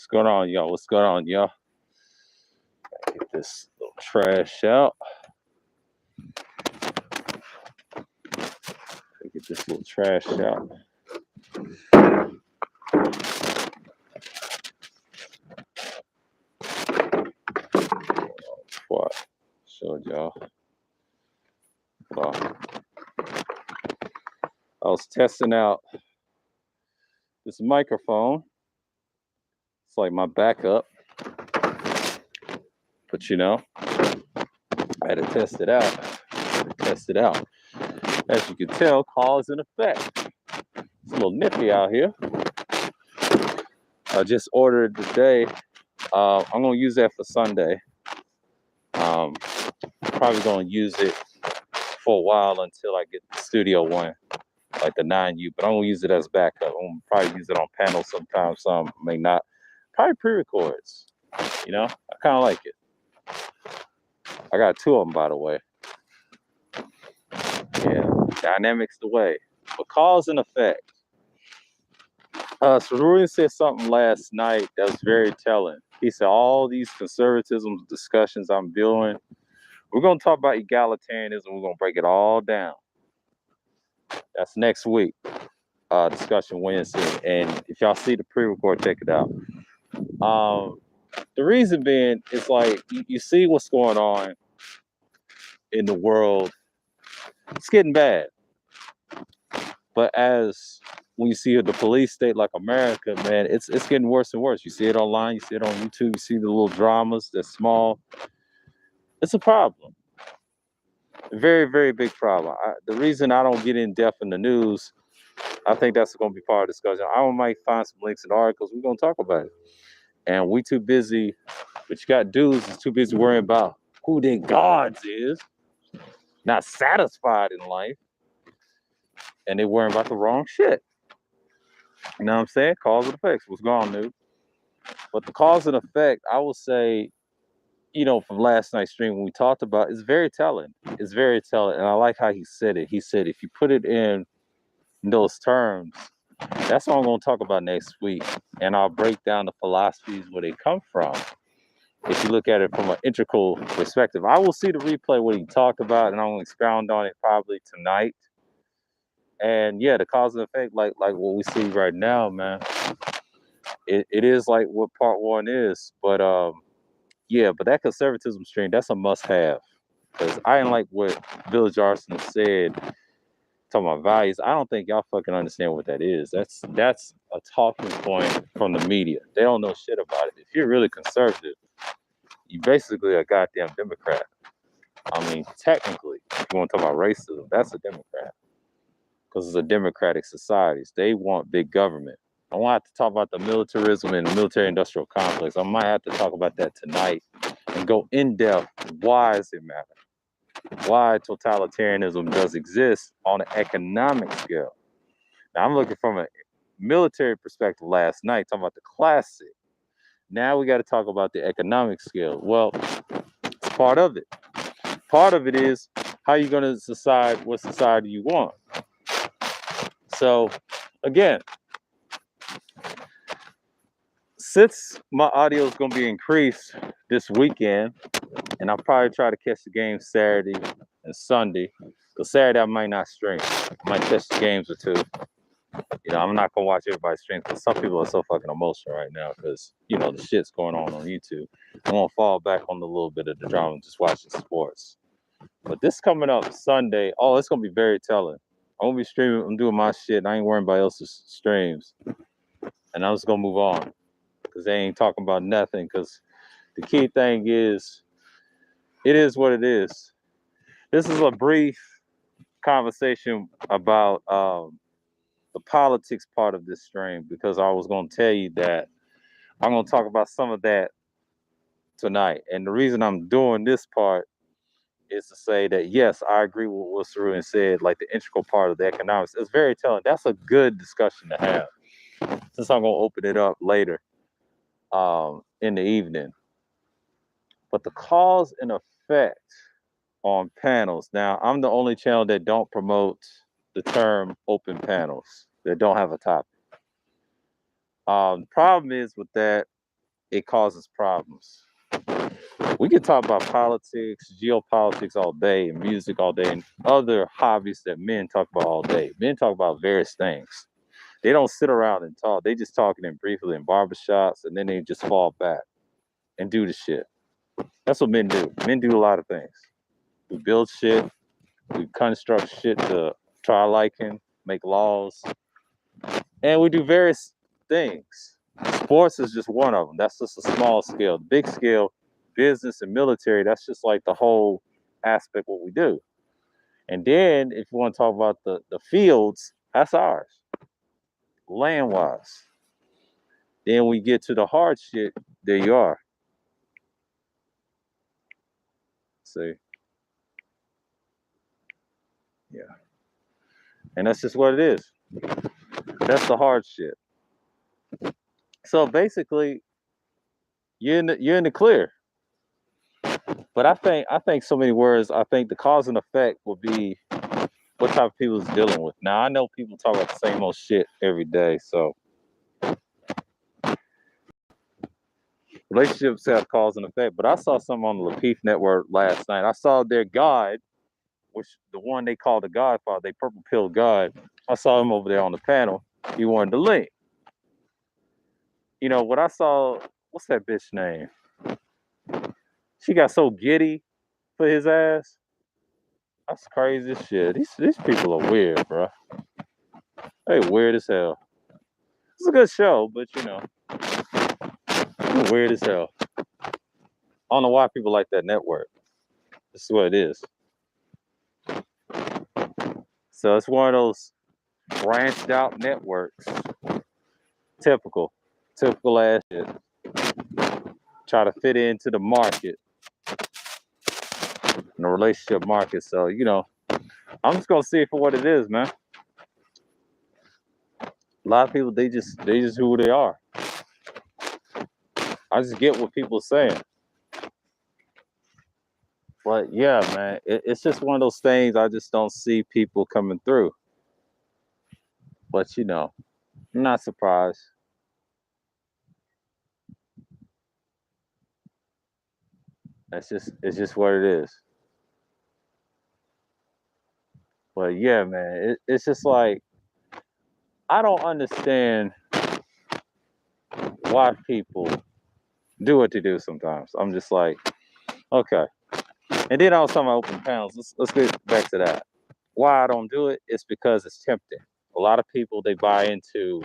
What's going on, y'all? What's going on, y'all? Get this little trash out. Get this little trash out. Before I showed y'all. Hold on. I was testing out this microphone. It's like my backup. But I had to test it out. As you can tell, cause and effect. It's a little nippy out here. I just ordered today. I'm gonna use that for Sunday. Probably gonna use it for a while until I get the Studio One, like the 9U. But I'm gonna use it as backup. I'm gonna probably use it on panels sometimes. Some may not. Probably pre-records. I kind of like it. I got 2 of them, by the way. Yeah, dynamics the way. But cause and effect. Sarurian said something last night that was very telling. He said, all these conservatism discussions I'm doing, we're going to talk about egalitarianism. We're going to break it all down. That's next week, discussion Wednesday. And if y'all see the pre-record, check it out. The reason being, it's like you see what's going on in the world. It's getting bad. But when you see the police state like America, man, it's getting worse and worse. You see it online, you see it on YouTube, you see the little dramas, they're small. It's a problem. A very, very big problem. The reason I don't get in depth in the news, I think that's going to be part of the discussion. I might find some links and articles. We're going to talk about it. And we too busy, but you got dudes that's too busy worrying about who their gods is, not satisfied in life, and they worrying about the wrong shit. You know what I'm saying? Cause and effects. What's going on, dude? But the cause and effect, I will say, from last night's stream when we talked about, it's very telling. It's very telling. And I like how he said it. He said, if you put it in those terms, that's what I'm going to talk about next week. And I'll break down the philosophies where they come from. If you look at it from an integral perspective, I will see the replay what he talked about, and I'm going to expound on it probably tonight. And yeah, the cause and effect, like what we see right now, man, it is like what part 1 is. But but that conservatism stream, that's a must-have. Because I didn't like what Village Arsenal said, talking about values. I don't think y'all fucking understand what that is. That's a talking point from the media. They don't know shit about it. If you're really conservative, you basically a goddamn Democrat. I mean, technically, if you want to talk about racism, that's a Democrat. Because it's a democratic society. They want big government. I want to have to talk about the militarism and the military-industrial complex. I might have to talk about that tonight and go in depth. Why does it matter? Why totalitarianism does exist on an economic scale. Now, I'm looking from a military perspective last night, talking about the classic. Now we got to talk about the economic scale. Well, it's part of it. Part of it is how you're going to decide what society you want. So, again, since my audio is going to be increased this weekend, and I'll probably try to catch the game Saturday and Sunday, because Saturday I might not stream. I might catch the games or 2. I'm not going to watch everybody's stream, because some people are so fucking emotional right now, because, the shit's going on YouTube. I'm going to fall back on a little bit of the drama and just watching sports. But this coming up Sunday, it's going to be very telling. I'm going to be streaming, I'm doing my shit, and I ain't worrying about else's streams. And I'm just going to move on. Because they ain't talking about nothing. Because the key thing is, it is what it is. This is a brief conversation about the politics part of this stream, because I was going to tell you that I'm going to talk about some of that tonight. And the reason I'm doing this part is to say that, yes, I agree with what Sarurian said, like the integral part of the economics. It's very telling. That's a good discussion to have. Since I'm going to open it up later in the evening. But the cause and effect on panels. Now, I'm the only channel that don't promote the term open panels, that don't have a topic. The problem is with that, it causes problems. We can talk about politics, geopolitics all day, and music all day, and other hobbies that men talk about all day. Men talk about various things. They don't sit around and talk. They just talking in briefly in barbershops, and then they just fall back and do the shit. That's what men do. Men do a lot of things. We build shit. We construct shit to our liking, make laws, and we do various things. Sports is just one of them. That's just a small scale. The big scale, business and military, that's just like the whole aspect what we do. And then if you want to talk about the fields, that's ours, land wise. Then we get to the hard shit, there you are. See? Yeah. And that's just what it is. That's the hard shit. So basically, you're in the clear. But I think so many words. I think the cause and effect will be what type of people is dealing with. Now I know people talk about the same old shit every day. So relationships have cause and effect. But I saw something on the Lapeef Network last night. I saw their God, which the one they call the Godfather, they purple pill God. I saw him over there on the panel. He wanted to link. You know what I saw? What's that bitch name? She got so giddy for his ass. That's crazy as shit. These people are weird, bro. They weird as hell. It's a good show, but you know, weird as hell. I don't know why people like that network. This is what it is. So it's one of those branched out networks. Typical ass shit. Try to fit into the market, in the relationship market. So you know, I'm just gonna see it for what it is, man. A lot of people they just who they are. I just get what people are saying. But yeah, man, it's just one of those things I just don't see people coming through. But you know, I'm not surprised. It's just what it is. But yeah, man, it's just like I don't understand why people do what they do sometimes. I'm just like, okay. And then I was talking about open panels. Let's get back to that. Why I don't do it is because it's tempting. A lot of people they buy into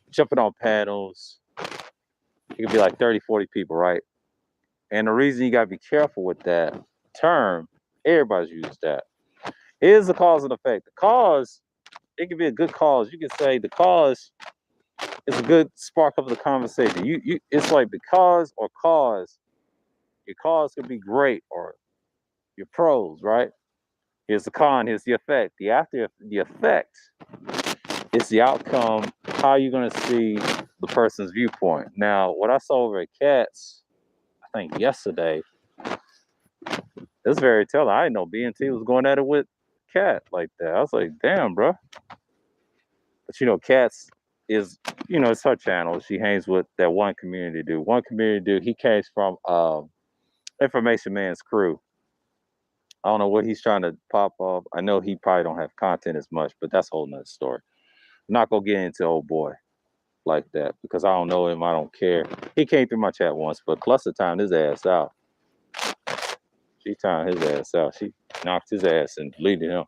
jumping on panels. It could be like 30, 40 people, right? And the reason you gotta be careful with that term, everybody's used that. Is the cause and effect. The cause, it could be a good cause. You could say the cause is a good spark of the conversation. You it's like because or cause. Your cause could be great or your pros, right? Here's the con, here's the effect. The effect is the outcome, how you're gonna see the person's viewpoint. Now, what I saw over at Cats, I think yesterday, it was very telling. I didn't know BNT was going at it with Cat like that. I was like, damn, bro. But you know, Cats is, you know, it's her channel. She hangs with that one community dude. One community dude, he came from Information Man's crew. I don't know what he's trying to pop off. I know he probably don't have content as much, but that's a whole nother story. I'm not gonna get into old boy like that because I don't know him. I don't care. He came through my chat once, but Cluster timed his ass out. She timed his ass out. She knocked his ass and deleted him.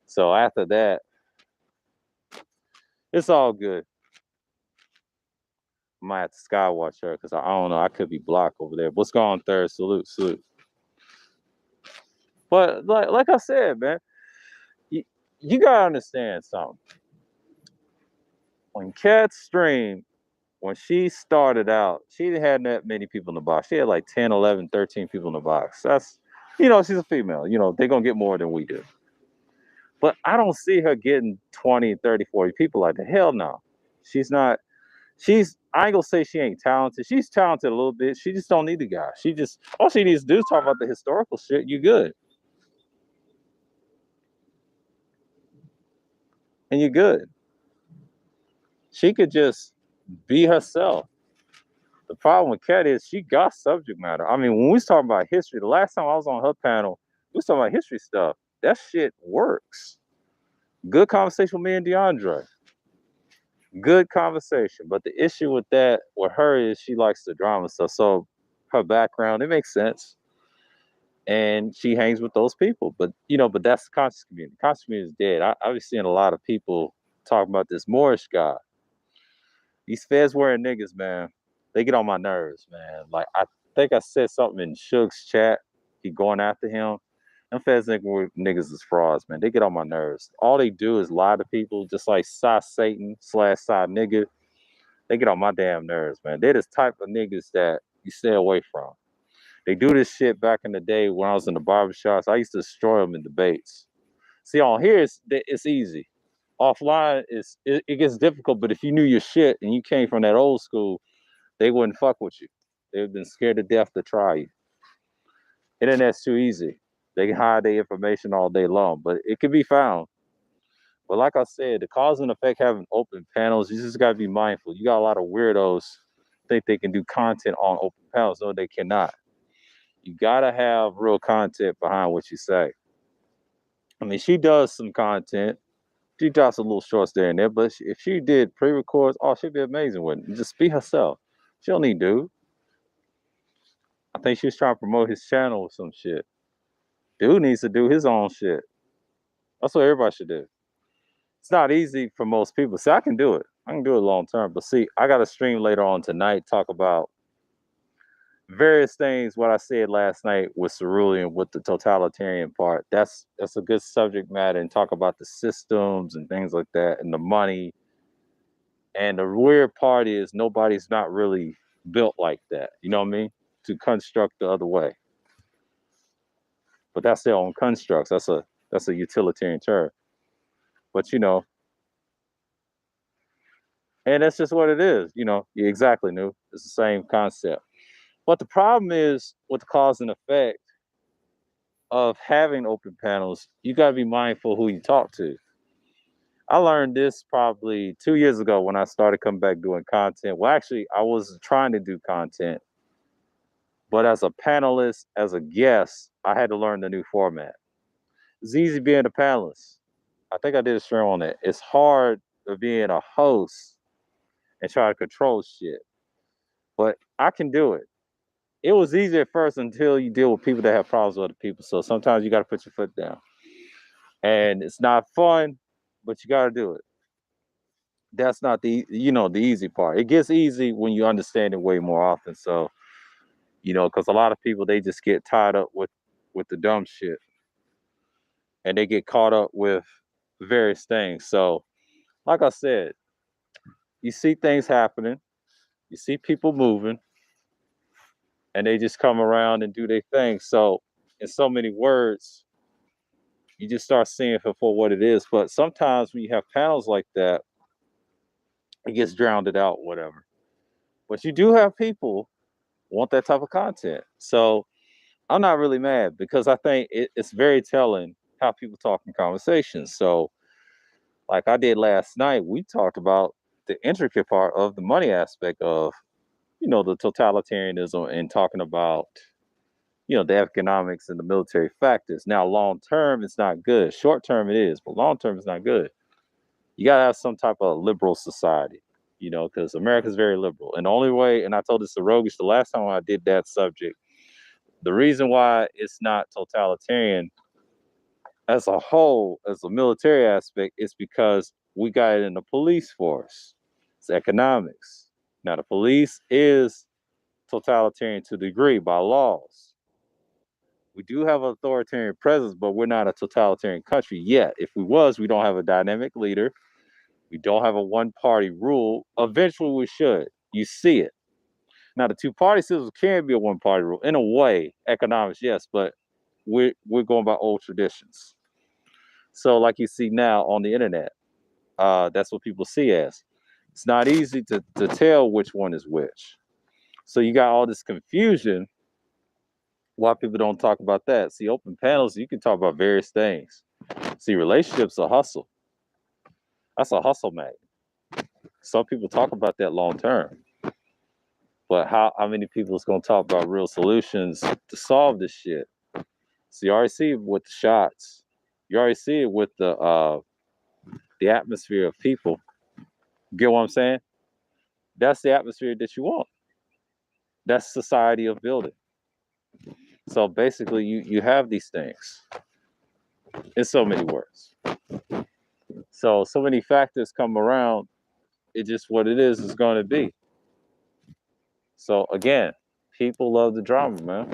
So after that, it's all good. I might have to skywatch her because I don't know. I could be blocked over there. What's going on, Third? Salute. But like I said, man, you gotta understand something. When Cat streamed, when she started out, she didn't have that many people in the box. She had like 10, 11, 13 people in the box. That's, you know, she's a female. You know, they're going to get more than we do. But I don't see her getting 20, 30, 40 people like that. Hell no. She's not, I ain't going to say she ain't talented. She's talented a little bit. She just don't need the guy. All she needs to do is talk about the historical shit. You good. And you're good. She could just be herself. The problem with Kat is she got subject matter. I mean, when we was talking about history, the last time I was on her panel, we was talking about history stuff. That shit works. Good conversation with me and DeAndre. Good conversation. But the issue with that, with her, is she likes the drama stuff. So her background, it makes sense. And she hangs with those people. But, but that's the conscious community. Conscious community is dead. I was seeing a lot of people talking about this Moorish guy. These feds wearing niggas, man, they get on my nerves, man. Like, I think I said something in Suge's chat. He going after him. Them feds niggas is frauds, man. They get on my nerves. All they do is lie to people, just like Satan / Side nigga. They get on my damn nerves, man. They're this type of niggas that you stay away from. They do this shit back in the day when I was in the barbershops. I used to destroy them in debates. See, on here, it's easy. Offline, it gets difficult, but if you knew your shit and you came from that old school, they wouldn't fuck with you. They've been scared to death to try you. Internet's too easy. They can hide their information all day long, but it can be found. But like I said, the cause and effect having open panels, you just got to be mindful. You got a lot of weirdos think they can do content on open panels. No, they cannot. You got to have real content behind what you say. I mean, she does some content. She drops a little shorts there and there, but if she did pre-records, she'd be amazing with it. Just be herself. She don't need dude. I think she was trying to promote his channel or some shit. Dude needs to do his own shit. That's what everybody should do. It's not easy for most people. See, I can do it. I can do it long term. But see, I got a stream later on tonight, talk about various things. What I said last night with Cerulean, with the totalitarian part. That's a good subject matter, and talk about the systems and things like that, and the money. And the weird part is nobody's not really built like that. You know what I mean? To construct the other way. But that's their own constructs. That's a utilitarian term. But and that's just what it is. Exactly, New. It's the same concept. But the problem is with the cause and effect of having open panels, you got to be mindful who you talk to. I learned this probably 2 years ago when I started coming back doing content. Well, actually, I was trying to do content, but as a panelist, as a guest, I had to learn the new format. It's easy being a panelist. I think I did a stream on it. It's hard being a host and try to control shit. But I can do it. It was easy at first until you deal with people that have problems with other people. So sometimes you got to put your foot down. And it's not fun, but you got to do it. That's not the easy part. It gets easy when you understand it way more often. So, because a lot of people, they just get tied up with the dumb shit. And they get caught up with various things. So, like I said, you see things happening, you see people moving, and they just come around and do their thing. So, in so many words, you just start seeing it for what it is. But sometimes when you have panels like that, it gets drowned out, whatever. But you do have people want that type of content. So I'm not really mad, because I think it's very telling how people talk in conversations. So, like I did last night, we talked about the intricate part of the money aspect of, the totalitarianism, and talking about, the economics and the military factors. Now, long term, it's not good. Short term, it is, but long term, it's not good. You got to have some type of liberal society, because America's very liberal. And the only way, and I told this to Rogish the last time I did that subject, the reason why it's not totalitarian as a whole, as a military aspect, is because we got it in the police force. It's economics. Now, the police is totalitarian to a degree by laws. We do have an authoritarian presence, but we're not a totalitarian country yet. If we was, we don't have a dynamic leader. We don't have a one-party rule. Eventually, we should. You see it. Now, the two-party system can be a one-party rule. In a way, economics, yes, but we're going by old traditions. So, like you see now on the internet, that's what people see as. It's not easy to tell which one is which. So you got all this confusion. Why people don't talk about that? See, open panels, you can talk about various things. See, relationships are hustle. That's a hustle magnet. Some people talk about that long term. But how many people is gonna talk about real solutions to solve this shit? So you already see it with the shots. You already see it with the atmosphere of people. Get what I'm saying? That's the atmosphere that you want. That's society of building. So basically, you have these things in so many words. So many factors come around. It just what it is going to be. So again, people love the drama, man.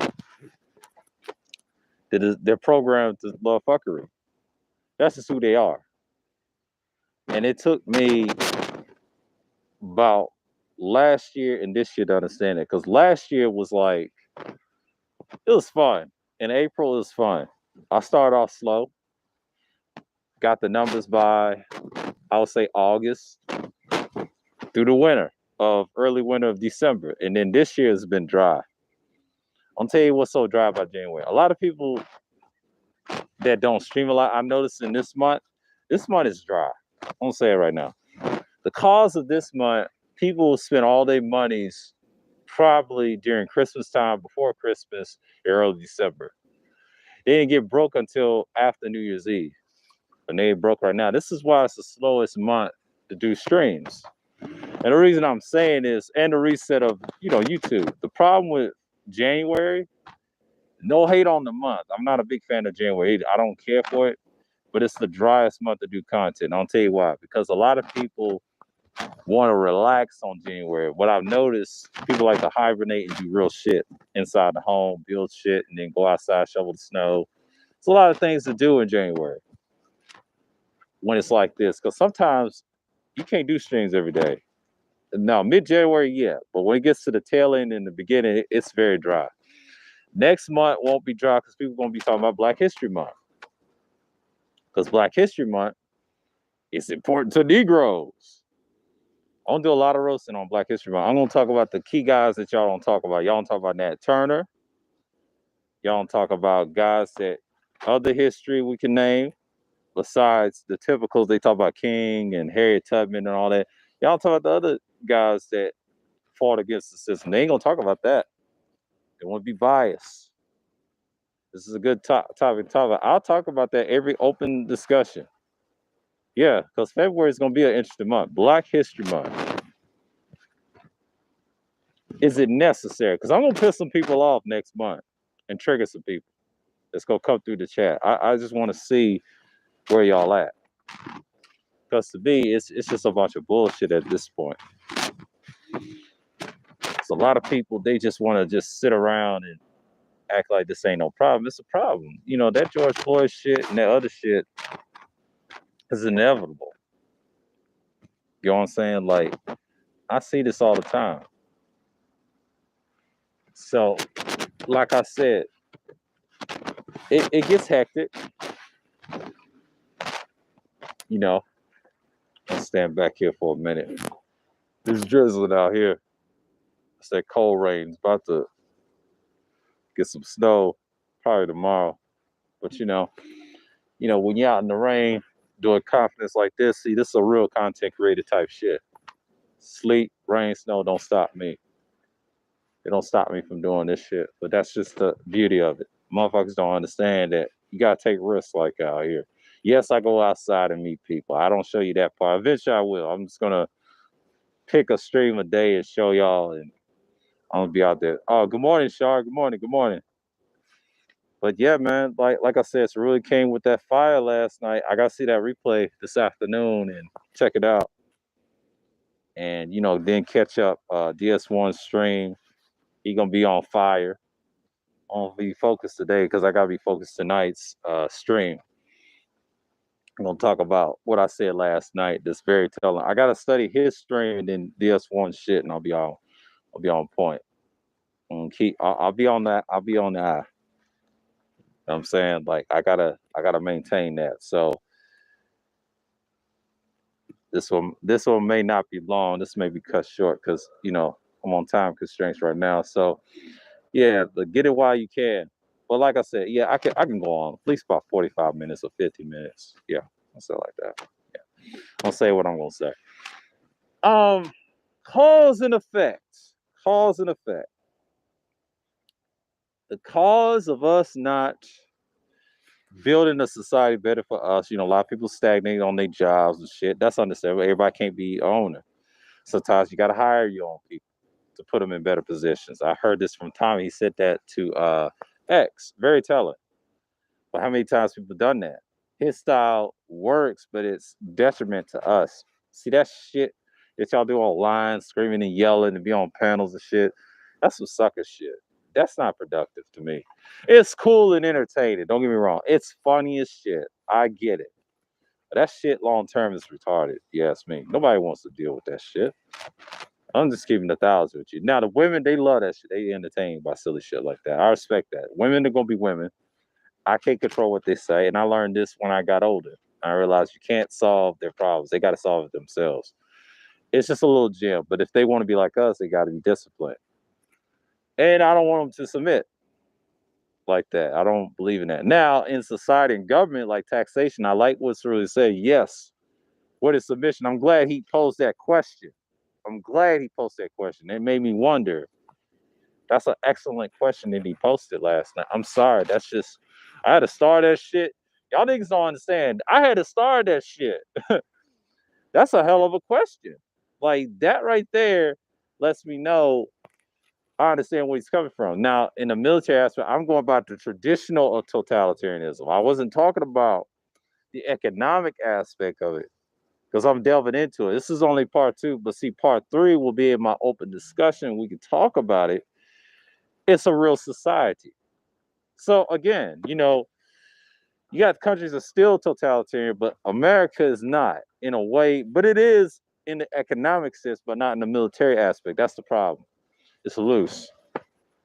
They're programmed to love fuckery. That's just who they are. And it took me about last year and this year to understand it. Because last year was like, it was fun. In April, it was fun. I started off slow, got the numbers by, I would say, August through the early winter of December. And then this year has been dry. I'll tell you what's so dry about January. A lot of people that don't stream a lot, I'm noticing this month is dry. I'm gonna say it right now. The cause of this month, people spend all their monies probably during Christmas time, before Christmas, early December. They didn't get broke until after New Year's Eve. And they broke right now. This is why it's the slowest month to do streams. And the reason I'm saying is, and the reset of, YouTube. The problem with January, no hate on the month. I'm not a big fan of January. I don't care for it, but it's the driest month to do content. I'll tell you why. Because a lot of people want to relax on January. What I've noticed, people like to hibernate and do real shit inside the home, build shit, and then go outside, shovel the snow. It's a lot of things to do in January when it's like this. Because sometimes you can't do streams every day. Now, mid-January, yeah. But when it gets to the tail end and the beginning, it's very dry. Next month won't be dry because people are going to be talking about Black History Month. Because Black History Month is important to Negroes. I'm going to do a lot of roasting on Black History Month. I'm going to talk about the key guys that y'all don't talk about. Y'all don't talk about Nat Turner. Y'all don't talk about guys that other history we can name. Besides the typicals, they talk about King and Harriet Tubman and all that. Y'all don't talk about the other guys that fought against the system. They ain't going to talk about that. They want to be biased. This is a good topic to talk about. I'll talk about that every open discussion. Yeah, because February is going to be an interesting month. Black History Month. Is it necessary? Because I'm going to piss some people off next month and trigger some people that's going to come through the chat. I just want to see where y'all at. Because to me, it's just a bunch of bullshit at this point. So a lot of people, they just want to just sit around and act like this ain't no problem. It's a problem. That George Floyd shit and that other shit is inevitable. You know what I'm saying? Like, I see this all the time. So, like I said, it gets hectic. I'll stand back here for a minute. It's drizzling out here. It's that cold rain. It's about to get some snow probably tomorrow. But when you're out in the rain doing confidence like this, see, this is a real content creator type shit. Sleet, rain, snow don't stop me. It don't stop me from doing this shit. But that's just the beauty of it. Motherfuckers don't understand that you gotta take risks like out here. Yes, I go outside and meet people. I don't show you that part. Eventually I will. I'm just gonna pick a stream a day and show y'all, and I'm gonna be out there. Oh, good morning, Shar. Good morning. But yeah, man, like I said, it really came with that fire last night. I gotta see that replay this afternoon and check it out. And then catch up DS1 stream. He gonna be on fire. I'm gonna be focused today because I gotta be focused tonight's stream. I'm gonna talk about what I said last night. This very telling. I gotta study his stream and then DS1 shit, and I'll be on point. I'll be on that. I'll be on the eye. You know what I'm saying? Like I gotta maintain that. So this one may not be long. This may be cut short because I'm on time constraints right now. So yeah, but get it while you can. But like I said, yeah, I can go on at least about 45 minutes or 50 minutes. Yeah, I'll say like that. Yeah, I'll say what I'm gonna say. Cause and effect. cause and effect. The cause of us not building a society better for us, a lot of people stagnate on their jobs and shit. That's understandable. Everybody can't be an owner. Sometimes you got to hire your own people to put them in better positions. I heard this from Tommy. He said that to X. Very telling. But how many times people done that? His style works, but it's detriment to us. See that shit that y'all do online, screaming and yelling and be on panels and shit? That's some sucker shit. That's not productive to me. It's cool and entertaining. Don't get me wrong. It's funny as shit. I get it. But that shit long term is retarded. You ask me. Nobody wants to deal with that shit. I'm just keeping 1,000 with you. Now the women, they love that shit. They entertained by silly shit like that. I respect that. Women are gonna be women. I can't control what they say, and I learned this when I got older. I realized you can't solve their problems; they got to solve it themselves. It's just a little gem, but if they want to be like us, they got to be disciplined. And I don't want them to submit like that. I don't believe in that. Now, in society and government, like taxation, I like what's really said. Yes, what is submission? I'm glad he posed that question. I'm glad he posted that question. It made me wonder. That's an excellent question that he posted last night. I'm sorry. That's just, I had to start that shit. Y'all niggas don't understand. I had to start that shit. That's a hell of a question. Like that right there lets me know I understand where he's coming from. Now, in the military aspect, I'm going about the traditional of totalitarianism. I wasn't talking about the economic aspect of it because I'm delving into it. This is only part 2, but see, part 3 will be in my open discussion. We can talk about it. It's a real society. So again, you got countries that are still totalitarian, but America is not in a way, but it is in the economic sense, but not in the military aspect. That's the problem. It's loose.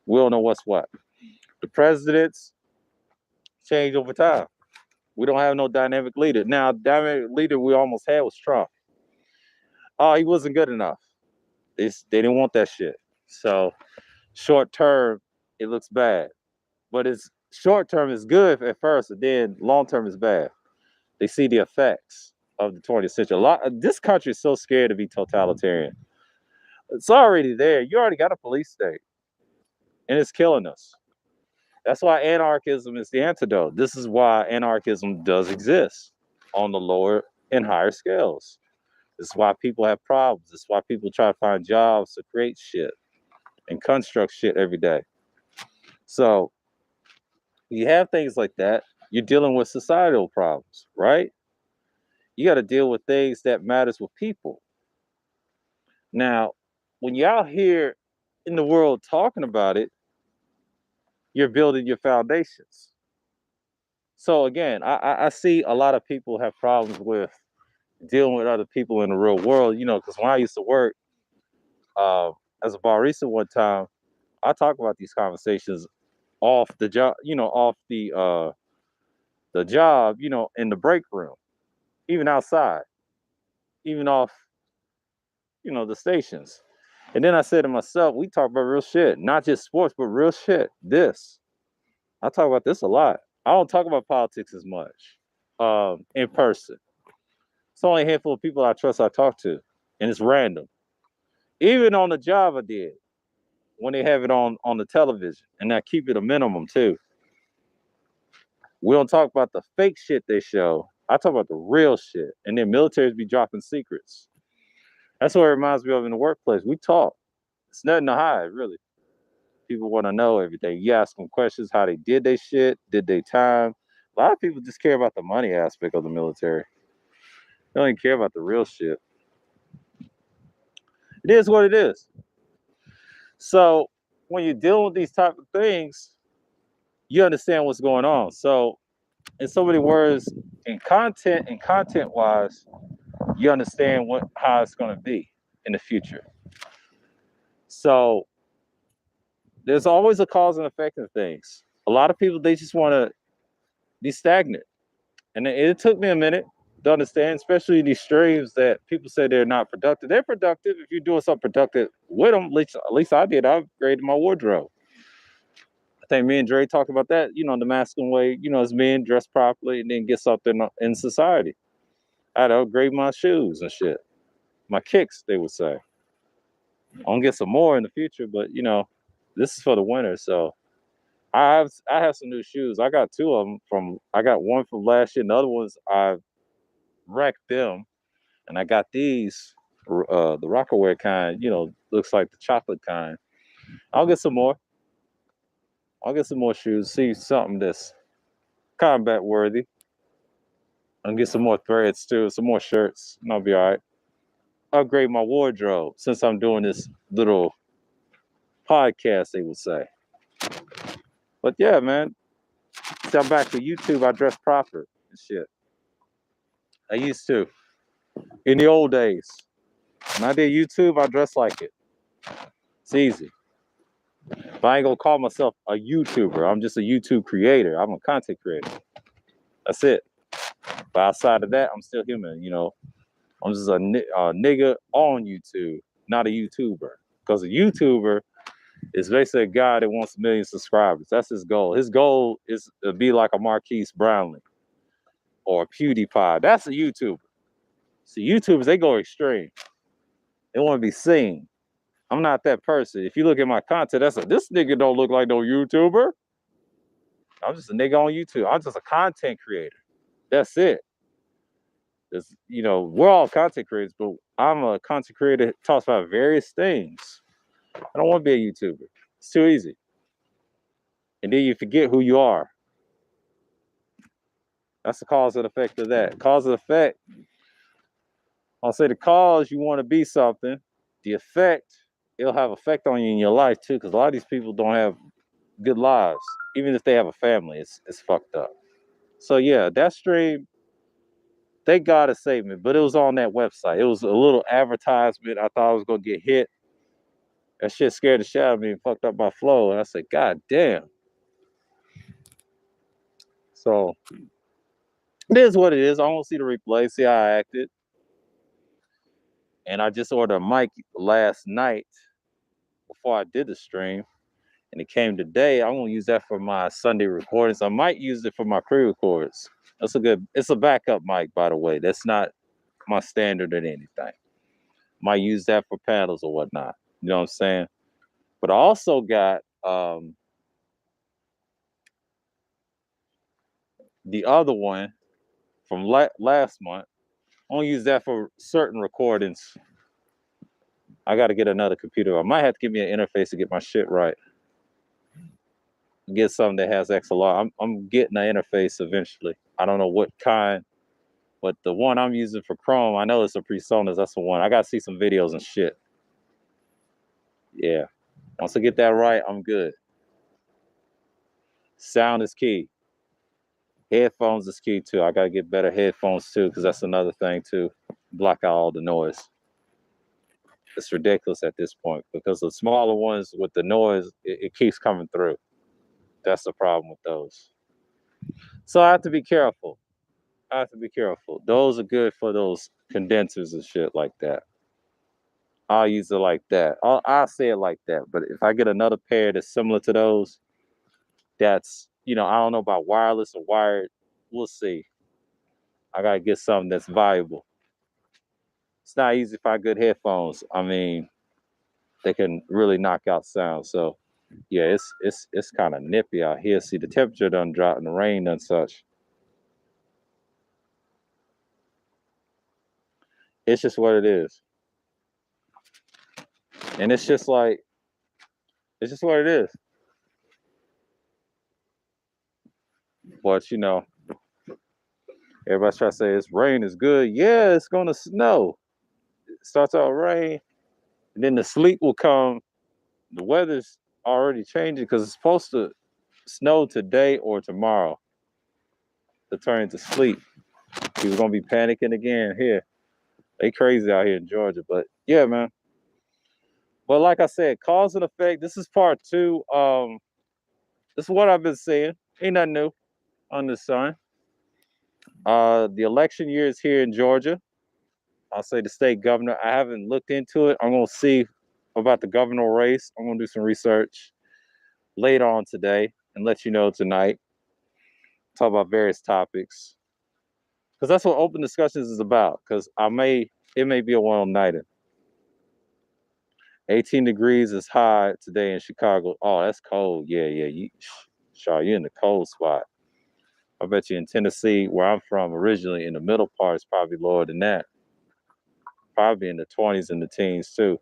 We don't know what's what. The presidents change over time. We don't have no dynamic leader. Now, dynamic leader we almost had was Trump. Oh, he wasn't good enough. They didn't want that shit. So short term, it looks bad. But it's short term is good at first, and then long term is bad. They see the effects of the 20th century. This country is so scared to be totalitarian. It's already there. You already got a police state, and it's killing us. That's why anarchism is the antidote. This is why anarchism does exist on the lower and higher scales. This is why people have problems. This is why people try to find jobs to create shit and construct shit every day. So you have things like that. You're dealing with societal problems, right? You got to deal with things that matters with people. Now, when you're out here in the world talking about it, you're building your foundations. So again, I see a lot of people have problems with dealing with other people in the real world, because when I used to work as a barista one time, I talk about these conversations off the job, off the job, in the break room, even outside, even off, the stations. And then I said to myself, we talk about real shit, not just sports, but real shit. I talk about this a lot. I don't talk about politics as much in person. It's only a handful of people I trust I talk to, and it's random. Even on the job I did, when they have it on the television, and I keep it a minimum too. We don't talk about the fake shit they show. I talk about the real shit, and then militaries be dropping secrets. That's what it reminds me of in the workplace. We talk. It's nothing to hide, really. People want to know everything. You ask them questions, how they did their shit, did they time. A lot of people just care about the money aspect of the military. They don't even care about the real shit. It is what it is. So when you're dealing with these type of things, you understand what's going on. So in so many words, in content and content wise, you understand how it's going to be in the future. So there's always a cause and effect in things. A lot of people, they just want to be stagnant. And it took me a minute to understand, especially these streams that people say they're not productive. They're productive if you're doing something productive with them. At least I did. I upgraded my wardrobe. I think me and Dre talked about that, the masculine way, as men dress properly and then get something in society. I had to upgrade my shoes and shit. My kicks, they would say. I'm gonna get some more in the future, but this is for the winter. So I have some new shoes. I got two of them I got one from last year, and the other ones I wrecked them, and I got these, the Rockaware kind. Looks like the chocolate kind. I'll get some more. I'll get some more shoes. See something that's combat worthy. I'll get some more threads too, some more shirts, and I'll be all right. Upgrade my wardrobe since I'm doing this little podcast, they would say. But yeah, man. See, I'm back to YouTube. I dress proper and shit. I used to. In the old days. When I did YouTube, I dressed like it. It's easy. But I ain't gonna call myself a YouTuber. I'm just a YouTube creator. I'm a content creator. That's it. But outside of that, I'm still human, I'm just a nigga on YouTube, not a YouTuber. Because a YouTuber is basically a guy that wants a million subscribers. That's his goal. His goal is to be like a Marquise Brownlee or a PewDiePie. That's a YouTuber. See, YouTubers, they go extreme. They want to be seen. I'm not that person. If you look at my content, this nigga don't look like no YouTuber. I'm just a nigga on YouTube. I'm just a content creator. That's it. We're all content creators, but I'm a content creator that talks about various things. I don't want to be a YouTuber. It's too easy. And then you forget who you are. That's the cause and effect of that. Cause and effect. I'll say the cause, you want to be something. The effect, it'll have effect on you in your life too, because a lot of these people don't have good lives. Even if they have a family, it's fucked up. So yeah, that stream, thank God it saved me, but it was on that website. It was a little advertisement. I thought I was gonna get hit. That shit scared the shit out of me and fucked up my flow. And I said, God damn. So it is what it is. I want to see the replay, see how I acted. And I just ordered a mic last night before I did the stream. And it came today. I'm gonna use that for my Sunday recordings. I might use it for my pre-records. It's a backup mic, by the way. That's not my standard or anything. Might use that for panels or whatnot. You know what I'm saying? But I also got the other one from last month. I'm gonna use that for certain recordings. I got to get another computer. I might have to give me an interface to get my shit right. Get something that has XLR. I'm getting an interface eventually. I don't know what kind, but the one I'm using for Chrome, I know it's a PreSonus. That's the one. I got to see some videos and shit. Yeah. Once I get that right, I'm good. Sound is key. Headphones is key too. I got to get better headphones too, because that's another thing too. Block out all the noise. It's ridiculous at this point because the smaller ones with the noise, it keeps coming through. That's the problem with those. So I have to be careful. Those are good for those condensers and shit like that. I'll use it like that. I'll say it like that. But if I get another pair that's similar to those, that's, I don't know about wireless or wired. We'll see. I got to get something that's viable. It's not easy to find good headphones. I mean, they can really knock out sound. So, yeah, it's kind of nippy out here. See, the temperature done dropped and the rain done such. It's just what it is. And it's just what it is. But everybody's trying to say it's rain is good. Yeah, it's gonna snow. It starts out rain, and then the sleet will come. The weather's already changing because it's supposed to snow today or tomorrow to turn into sleet. People gonna be panicking again here. They crazy out here in Georgia, but yeah, man. But like I said, cause and effect. This is part 2. This is what I've been saying. Ain't nothing new on the sun. The election year is here in Georgia. I'll say the state governor. I haven't looked into it. I'm gonna see about the governor race. I'm gonna do some research later on today and let you know tonight. Talk about various topics because that's what open discussions is about. Because it may be a one-nighter. 18 degrees is high today in Chicago. Oh, that's cold. Yeah. Shaw, you're in the cold spot. I bet you in Tennessee, where I'm from originally, in the middle part is probably lower than that. Probably in the 20s and the teens too.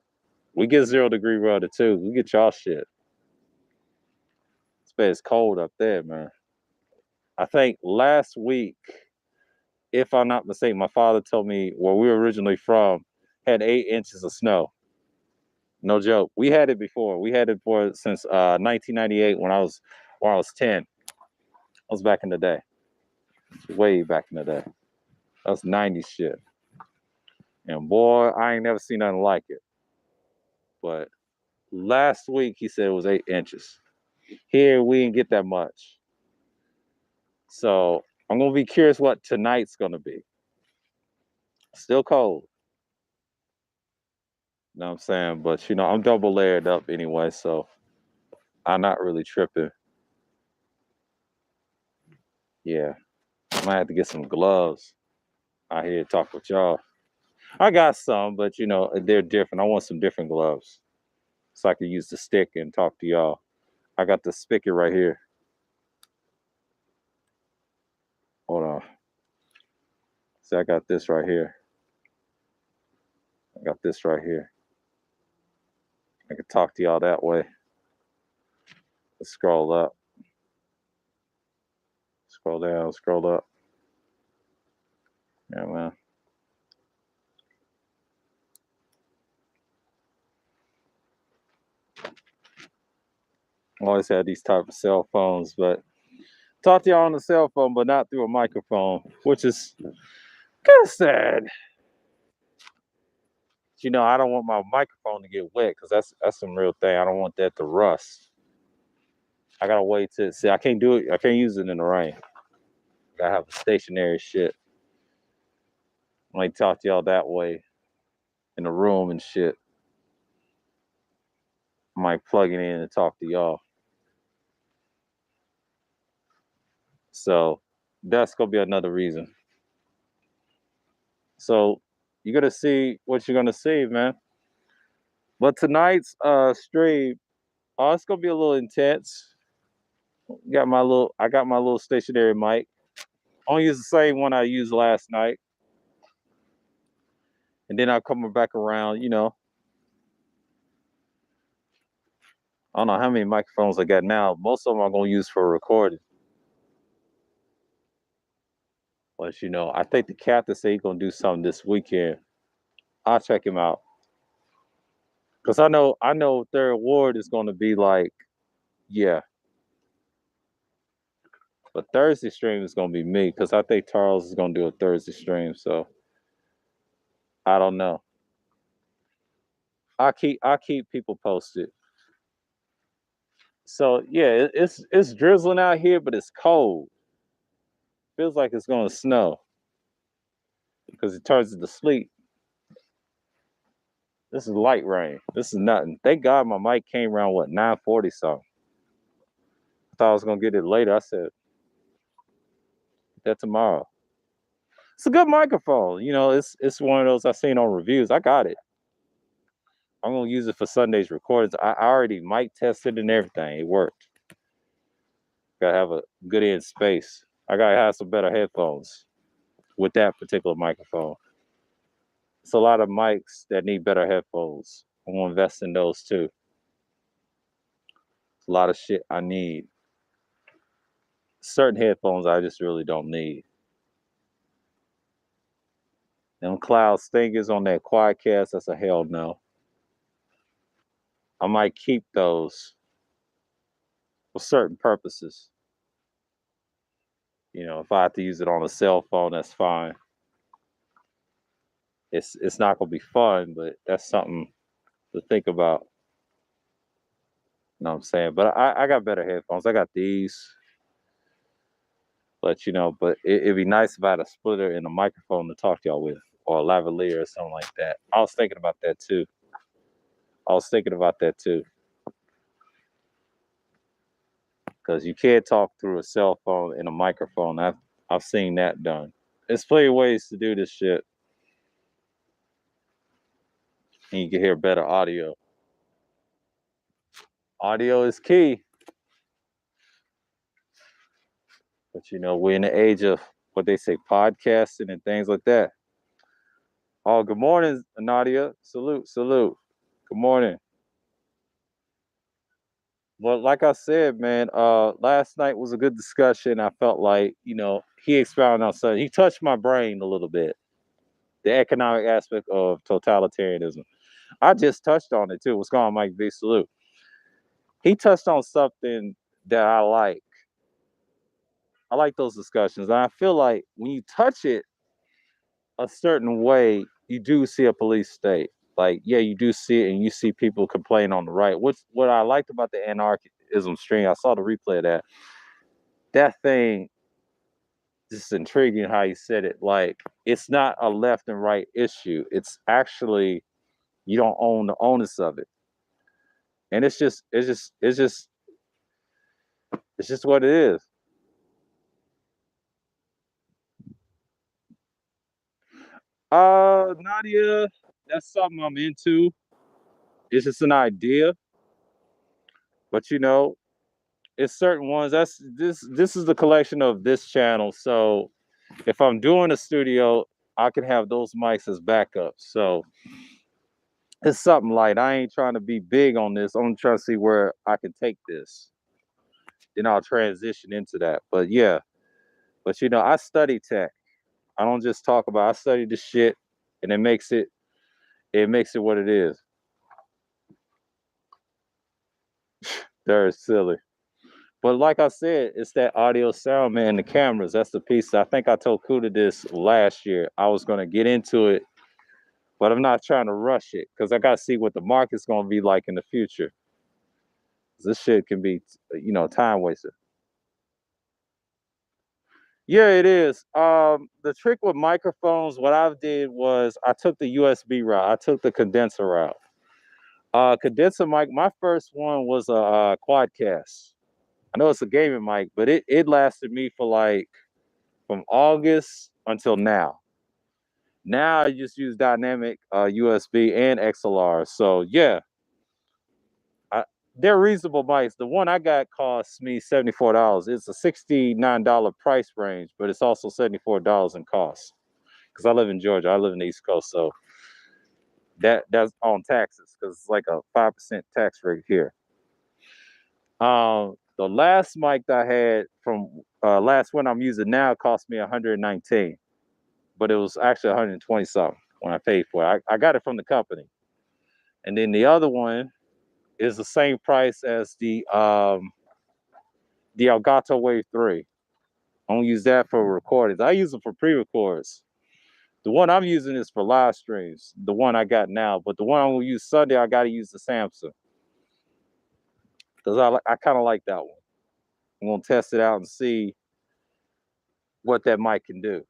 We get 0 degree weather too. We get y'all shit. It's cold up there, man. I think last week, if I'm not mistaken, my father told me where we were originally from had 8 inches of snow. No joke. We had it before. We had it for since 1998 when I was 10. I was back in the day. Way back in the day. That was 90 shit. And boy, I ain't never seen nothing like it. But last week he said it was 8 inches. Here we didn't get that much. So I'm gonna be curious what tonight's gonna be. Still cold. You know what I'm saying? But I'm double layered up anyway, so I'm not really tripping. Yeah. I might have to get some gloves out here to talk with y'all. I got some, but they're different. I want some different gloves. So I can use the stick and talk to y'all. I got the spigot right here. Hold on. See, I got this right here. I got this right here. I can talk to y'all that way. Let's scroll up. Scroll down, scroll up. Yeah, man. I always had these type of cell phones, but talk to y'all on the cell phone, but not through a microphone, which is kind of sad. I don't want my microphone to get wet because that's some real thing. I don't want that to rust. I gotta wait to see. I can't do it. I can't use it in the rain. I gotta have a stationary shit. I might talk to y'all that way in the room and shit. I might plug it in and talk to y'all. So that's gonna be another reason. So you're gonna see what you're gonna see, man. But tonight's stream, it's gonna be a little intense. I got my little stationary mic. I'm gonna use the same one I used last night. And then I'll come back around, I don't know how many microphones I got now. Most of them I'm gonna use for recording. But I think the captain said he's gonna do something this weekend. I'll check him out. Cause I know Third Ward is gonna be like, yeah. But Thursday stream is gonna be me, because I think Charles is gonna do a Thursday stream, so I don't know. I'll keep people posted. So yeah, it's drizzling out here, but it's cold. Feels like it's gonna snow because it turns into sleet. This is light rain. This is nothing. Thank God my mic came around 9:40 something. I thought I was gonna get it later. I said that tomorrow. It's a good microphone. It's one of those I've seen on reviews. I got it. I'm gonna use it for Sunday's recordings. I already mic tested and everything. It worked. Gotta have a good end space. I gotta have some better headphones with that particular microphone. It's a lot of mics that need better headphones. I'm gonna invest in those too. It's a lot of shit I need. Certain headphones I just really don't need. Them cloud stingers on that Quadcast, that's a hell no. I might keep those for certain purposes. If I have to use it on a cell phone, that's fine. It's not gonna be fun, but that's something to think about. You know what I'm saying? But I got better headphones. I got these. But it'd be nice if I had a splitter and a microphone to talk to y'all with, or a lavalier or something like that. I was thinking about that too. Because you can't talk through a cell phone and a microphone. I've seen that done. There's plenty of ways to do this shit, and you can hear better audio. Audio is key, but we're in the age of what they say podcasting and things like that. Oh, good morning, Nadia. Salute, salute. Good morning. Well, like I said, man, last night was a good discussion. I felt like, he expounded on something. He touched my brain a little bit. The economic aspect of totalitarianism. I just touched on it too. What's going on, Mike V? Salute. He touched on something that I like. I like those discussions. And I feel like when you touch it a certain way, you do see a police state. Like, yeah, you do see it and you see people complain on the right. What I liked about the anarchism stream, I saw the replay of that. That thing just intriguing how you said it. Like, it's not a left and right issue. It's actually you don't own the onus of it. And it's just what it is. Nadia, that's something I'm into. It's just an idea, but it's certain ones. That's this is the collection of this channel. So if I'm doing a studio, I can have those mics as backup. So it's something light. I ain't trying to be big on this. I'm trying to see where I can take this. Then I'll transition into that. But yeah, but I study tech. I don't just talk about. I study the shit, and it makes it what it is. They're silly. But like I said, it's that audio sound, man, the cameras. That's the piece. I think I told Kuda this last year. I was gonna get into it, but I'm not trying to rush it because I gotta see what the market's gonna be like in the future. This shit can be, time waster. Yeah, it is. The trick with microphones, what I did was I took the USB route. I took the condenser route. Condenser mic. My first one was a Quadcast. I know it's a gaming mic, but it lasted me for like from August until now. Now I just use dynamic USB and XLR. So yeah, I, they're reasonable mics. The one I got cost me $74. It's a $69 price range, but it's also $74 in cost. Because I live in Georgia, I live in the East Coast, so that's on taxes because it's like a 5% tax rate here. The last mic that I had from last one I'm using now cost me 119, but it was actually 120 something when I paid for it. I got it from the company, and then the other one is the same price as the Elgato Wave 3. I don't use that for recordings. I use it for pre-records. The one I'm using is for live streams. The one I got now, but the one I'm gonna use Sunday, I got to use the Samsung because I kind of like that one. I'm gonna test it out and see what that mic can do.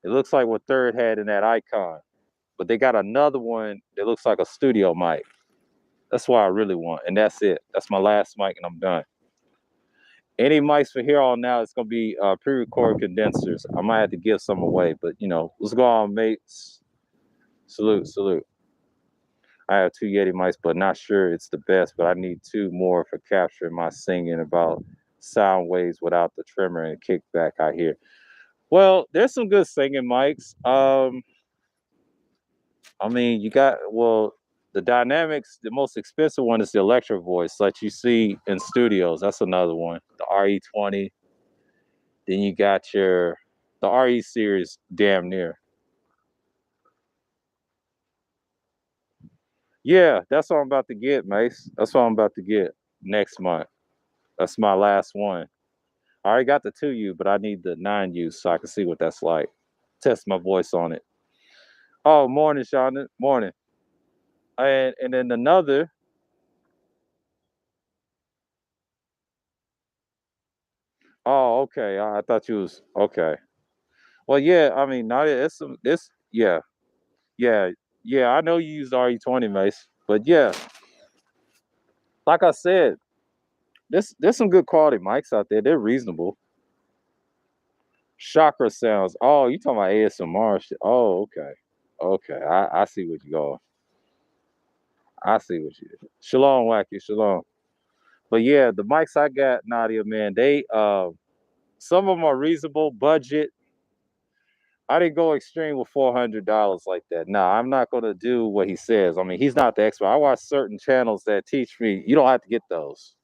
It looks like what Third had in that icon, but they got another one that looks like a studio mic. That's what I really want, and that's it. That's my last mic, and I'm done. Any mics for here on now, it's gonna be pre-recorded condensers. I might have to give some away, but let's go on, mates. Salute, salute. I have two Yeti mics, but not sure it's the best. But I need two more for capturing my singing about sound waves without the tremor and kickback I hear. Well, there's some good singing mics. I mean, the Dynamics. The most expensive one is the Electro Voice, like you see in studios. That's another one. The RE20. Then you got the RE series, damn near. Yeah, that's what I'm about to get, Mace. That's what I'm about to get next month. That's my last one. I already got the 2U, but I need the 9U so I can see what that's like. Test my voice on it. Oh, morning, Sean. Morning. And then another. Oh, okay. I thought you was okay. Well, yeah. I mean, not it's some. It's yeah, yeah, yeah. I know you use the RE20, Mace, but yeah, like I said, there's some good quality mics out there. They're reasonable. Chakra sounds. Oh, you talking about ASMR shit? Oh, okay, okay. I see what you go. I see what you did. Shalom, Wacky, shalom. But yeah, the mics I got, Nadia, man, they some of them are reasonable budget. I didn't go extreme with $400 like that. No, I'm not gonna do what he says. I mean, he's not the expert. I watch certain channels that teach me you don't have to get those.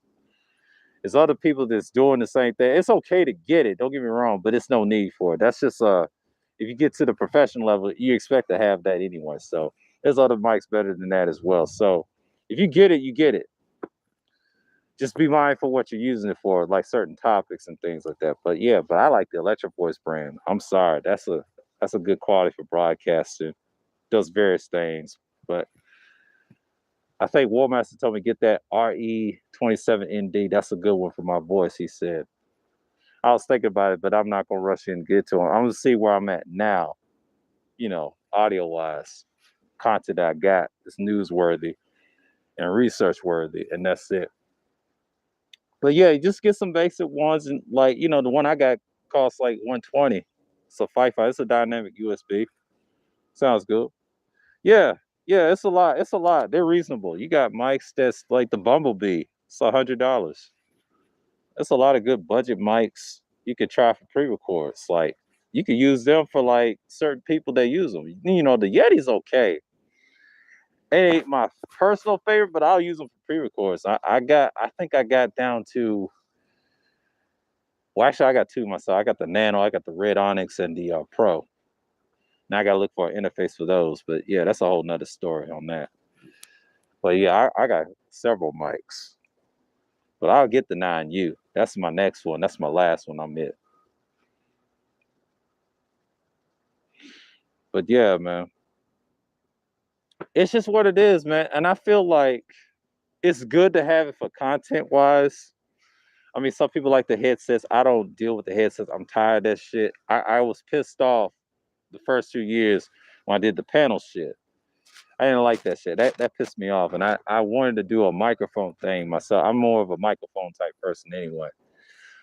There's other people that's doing the same thing. It's okay to get it, don't get me wrong, but it's no need for it. That's just if you get to the professional level, you expect to have that anyway. So there's other mics better than that as well. So if you get it, you get it. Just be mindful what you're using it for, like certain topics and things like that. But yeah, but I like the Electro Voice brand. I'm sorry, that's a good quality for broadcasting. Does various things, but I think Warmaster told me get that RE27ND. That's a good one for my voice. He said. I was thinking about it, but I'm not gonna rush in and get to it. I'm gonna see where I'm at now. Audio wise, content that I got is newsworthy and research worthy, and that's it. But yeah, just get some basic ones, and like the one I got costs like 120. It's a 5.5. It's a dynamic USB. Sounds good. Yeah, yeah, it's a lot. It's a lot. They're reasonable. You got mics that's like the Bumblebee. It's $100. That's a lot of good budget mics you could try for pre-records. Like you could use them for like certain people that use them. The Yeti's okay. It ain't my personal favorite, but I'll use them for pre-records. I think I got down to. Well, actually, I got two myself. I got the Nano, I got the Red Onyx, and the Pro. Now I gotta look for an interface for those. But yeah, that's a whole nother story on that. But yeah, I got several mics. But I'll get the 9U. That's my next one. That's my last one I'm at. But yeah, man. It's just what it is, man. And I feel like it's good to have it for content wise. I mean, some people like the headsets. I don't deal with the headsets. I'm tired of that shit. I was pissed off the first 2 years when I did the panel shit. I didn't like that shit. That pissed me off. And I wanted to do a microphone thing myself. I'm more of a microphone type person anyway.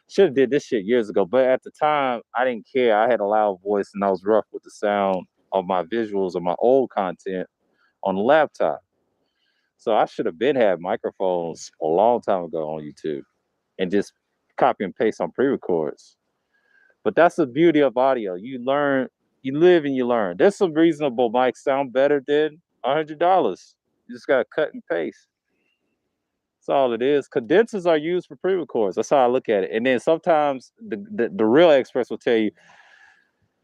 Should have did this shit years ago. But at the time, I didn't care. I had a loud voice and I was rough with the sound of my visuals of my old content on the laptop. So I should have been had microphones a long time ago on YouTube and just copy and paste on pre-records. But that's the beauty of audio. You learn, you live and you learn. There's some reasonable mics sound better than $100. You just gotta cut and paste. That's all it is. Condensers are used for pre-records. That's how I look at it. And then sometimes the real experts will tell you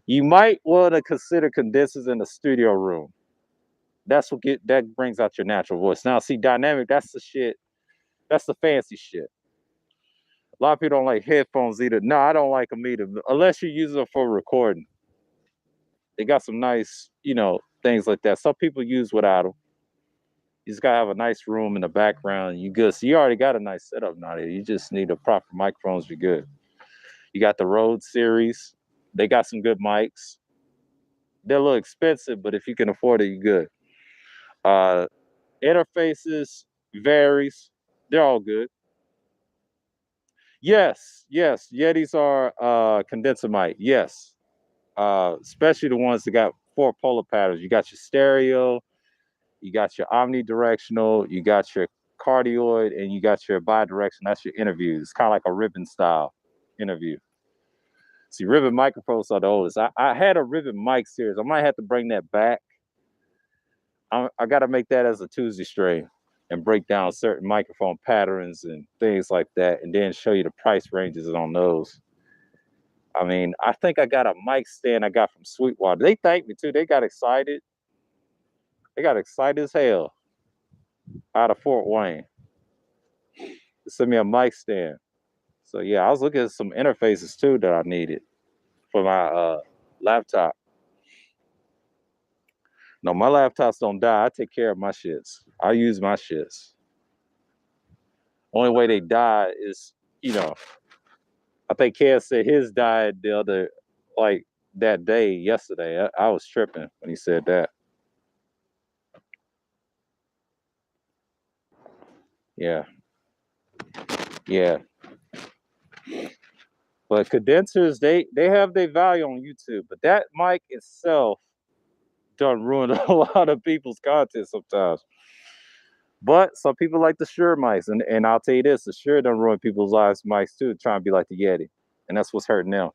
you might want to consider condensers in the studio room. That brings out your natural voice. Now, see, dynamic, that's the shit. That's the fancy shit. A lot of people don't like headphones either. No, I don't like them either, unless you use them for recording. They got some nice, things like that. Some people use without them. You just gotta have a nice room in the background. And you good. So you already got a nice setup now. You just need the proper microphones. You're good. You got the Rode series. They got some good mics. They're a little expensive, but if you can afford it, you're good. Uh, interfaces varies. They're all good. Yes, yes. Yetis are condenser mic. Yes. Especially the ones that got 4 polar patterns. You got your stereo, you got your omnidirectional, you got your cardioid, and you got your bidirectional. That's your interview. It's kind of like a ribbon style interview. See, ribbon microphones are the oldest. I had a ribbon mic series. I might have to bring that back. I got to make that as a Tuesday stream and break down certain microphone patterns and things like that, and then show you the price ranges on those. I mean, I think I got a mic stand I got from Sweetwater. They thanked me too. They got excited. They got excited as hell out of Fort Wayne. They sent me a mic stand. So yeah, I was looking at some interfaces too that I needed for my laptop. No, my laptops don't die. I take care of my shits. I use my shits. Only way they die is, I think Ken said his died the other, like that day, yesterday. I was tripping when he said that. Yeah. Yeah. But condensers, they have their value on YouTube. But that mic itself done ruin a lot of people's content sometimes. But some people like the Shure mics, and I'll tell you this: the Shure done ruin people's lives mics too, trying to be like the Yeti, and that's what's hurting them.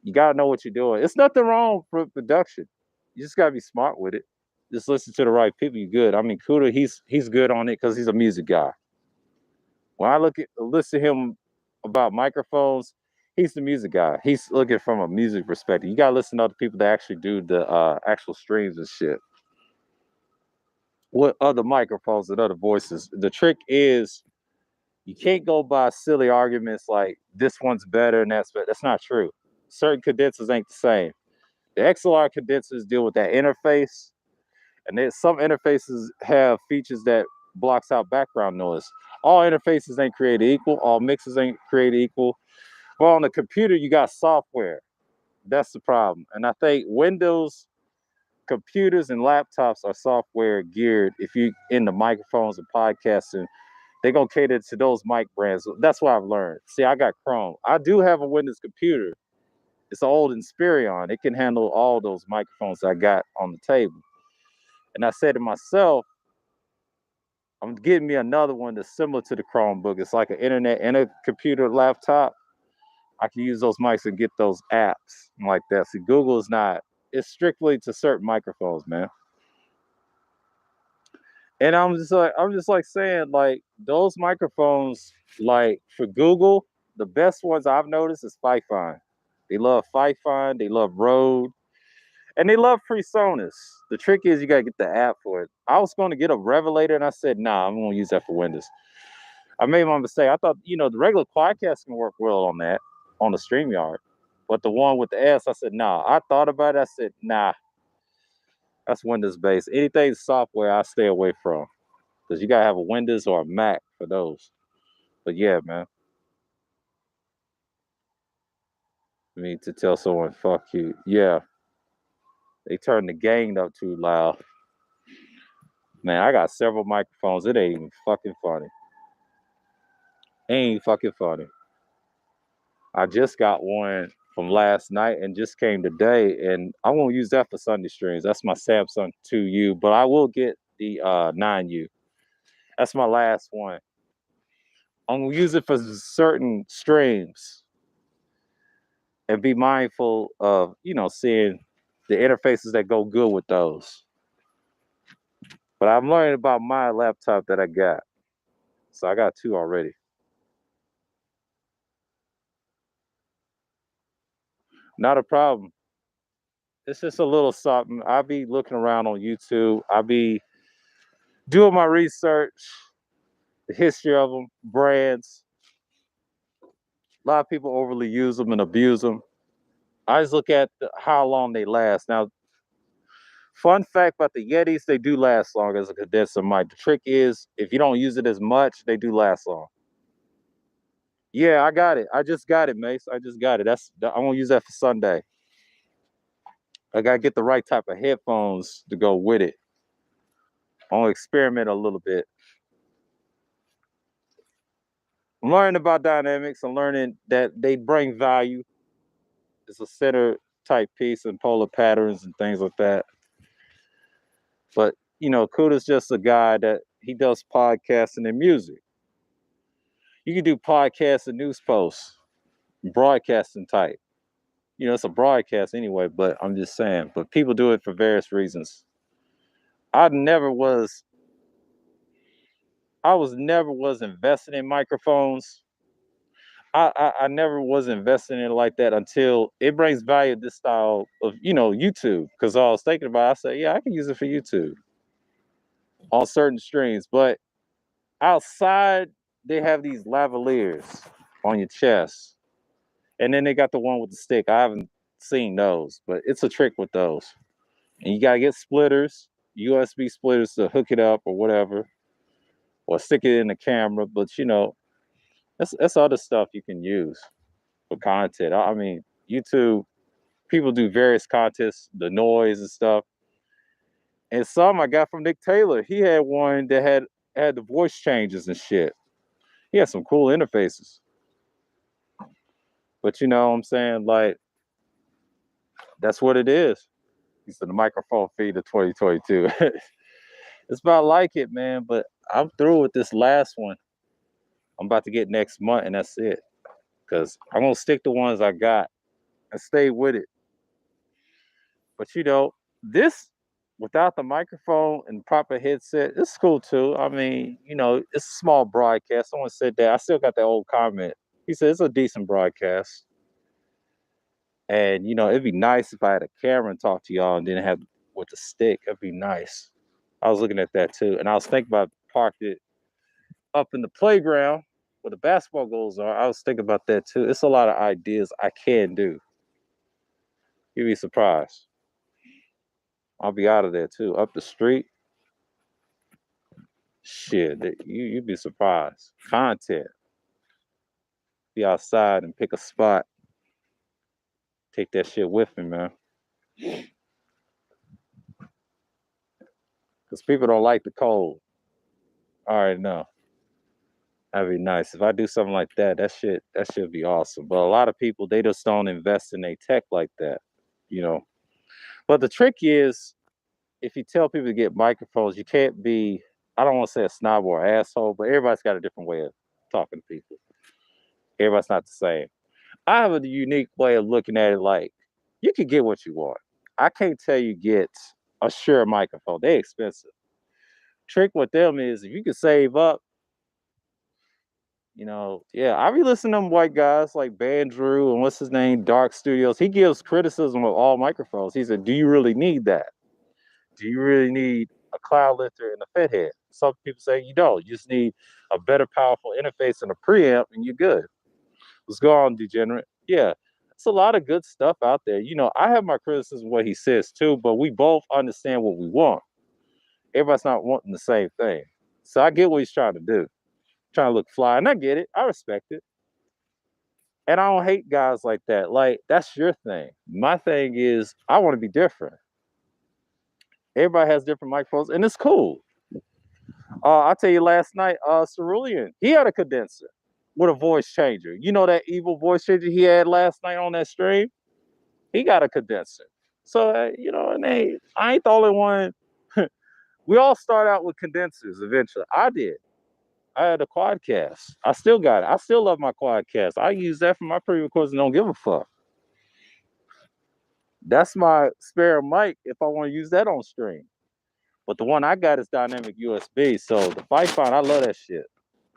You gotta know what you're doing. It's nothing wrong for production. You just gotta be smart with it. Just listen to the right people. You're good. I mean, Kuda, he's good on it because he's a music guy. When I listen to him about microphones, he's the music guy. He's looking from a music perspective. You gotta listen to other people that actually do the actual streams and shit. What other microphones and other voices? The trick is you can't go by silly arguments like this one's better and that's better. That's not true. Certain condensers ain't the same. The XLR condensers deal with that interface, and some interfaces have features that blocks out background noise. All interfaces ain't created equal. All mixes ain't created equal. Well, on the computer, you got software. That's the problem. And I think Windows computers and laptops are software geared. If you into microphones and podcasting, they're gonna cater to those mic brands. That's what I've learned. See, I got Chrome. I do have a Windows computer. It's an old Inspiron. It can handle all those microphones I got on the table. And I said to myself, I'm getting me another one that's similar to the Chromebook. It's like an internet and a computer laptop. I can use those mics and get those apps like that. See, Google is not, it's strictly to certain microphones, man. And I'm just like saying, like, those microphones, like for Google, the best ones I've noticed is Fifine. They love Fifine, they love Rode, and they love PreSonus. The trick is you gotta get the app for it. I was gonna get a Revelator, and I said, nah, I'm gonna use that for Windows. I made my mistake. I thought, the regular Quadcast can work well on that, on the StreamYard. But the one with the S, I said, nah. I thought about it. I said, nah, that's Windows based. Anything software, I stay away from. Because you got to have a Windows or a Mac for those. But yeah, man. I mean, to tell someone, fuck you. Yeah. They turn the gain up too loud. Man, I got several microphones. It ain't even fucking funny. Ain't fucking funny. I just got one from last night and just came today, and I won't use that for Sunday streams. That's my Samsung 2U, but I will get the 9U. That's my last one. I'm gonna use it for certain streams and be mindful of, seeing the interfaces that go good with those. But I'm learning about my laptop that I got. So I got two already. Not a problem. It's just a little something. I'll be looking around on YouTube. I'll be doing my research, the history of them, brands. A lot of people overly use them and abuse them. I just look at how long they last. Now, fun fact about the Yetis, they do last long as a condenser mic. The trick is, if you don't use it as much, they do last long. Yeah, I got it. I just got it, Mace. I just got it. I'm gonna use that for Sunday. I gotta get the right type of headphones to go with it. I'm gonna experiment a little bit. I'm learning about dynamics. I'm learning that they bring value. It's a center type piece and polar patterns and things like that. But Kuda's just a guy that he does podcasting and music. You can do podcasts and news posts, broadcasting type. It's a broadcast anyway, but I'm just saying. But people do it for various reasons. I was never was investing in microphones. I never was investing in it like that until it brings value to this style of YouTube. Because I was thinking about it, I said, yeah, I can use it for YouTube on certain streams. But outside, they have these lavaliers on your chest, and then they got the one with the stick. I haven't seen those, but it's a trick with those. And you gotta get splitters, USB splitters to hook it up or whatever, or stick it in the camera. But that's other stuff you can use for content. I mean, YouTube, people do various contests, the noise and stuff. And some I got from Nick Taylor. He had one that had the voice changes and shit. He had some cool interfaces. But you know what I'm saying? Like, that's what it is. He said the microphone feed of 2022. It's about like it, man. But I'm through with this last one. I'm about to get next month, and that's it. Cause I'm gonna stick to ones I got and stay with it. But this without the microphone and proper headset, it's cool too. I mean, it's a small broadcast. Someone said that. I still got that old comment. He said it's a decent broadcast. And it'd be nice if I had a camera and talk to y'all and didn't have with the stick. It'd be nice. I was looking at that too. And I was thinking about parked it up in the playground where the basketball goals are. I was thinking about that too. It's a lot of ideas I can do. You'd be surprised. I'll be out of there too. Up the street. Shit, you'd be surprised. Content. Be outside and pick a spot. Take that shit with me, man. Because people don't like the cold. All right, no. That'd be nice. If I do something like that, that should be awesome. But a lot of people, they just don't invest in their tech like that, you know. But the trick is, if you tell people to get microphones, you can't be, I don't want to say a snob or asshole, but everybody's got a different way of talking to people. Everybody's not the same. I have a unique way of looking at it. Like, you can get what you want. I can't tell you get a Shure microphone. They're expensive. Trick with them is if you can save up, yeah, I be listening to them white guys like Bandrew and what's his name, Dark Studios. He gives criticism of all microphones. He said, do you really need that? Do you really need a cloud lifter and a FET head? Some people say you don't. You just need a better, powerful interface and a preamp, and you're good. Let's go on, degenerate. Yeah, it's a lot of good stuff out there. I have my criticism of what he says too, but we both understand what we want. Everybody's not wanting the same thing. So I get what he's trying to do. Trying to look fly, and I get it. I respect it. And I don't hate guys like that. Like, that's your thing. My thing is, I want to be different. Everybody has different microphones, and it's cool. I'll tell you last night, Cerulean, he had a condenser with a voice changer. You know that evil voice changer he had last night on that stream? He got a condenser. So, and I ain't the only one. We all start out with condensers eventually. I did. I had a Quadcast. I still got it. I still love my Quadcast. I use that for my pre-recordings and don't give a fuck. That's my spare mic if I want to use that on stream. But the one I got is dynamic USB. So the Python, I love that shit.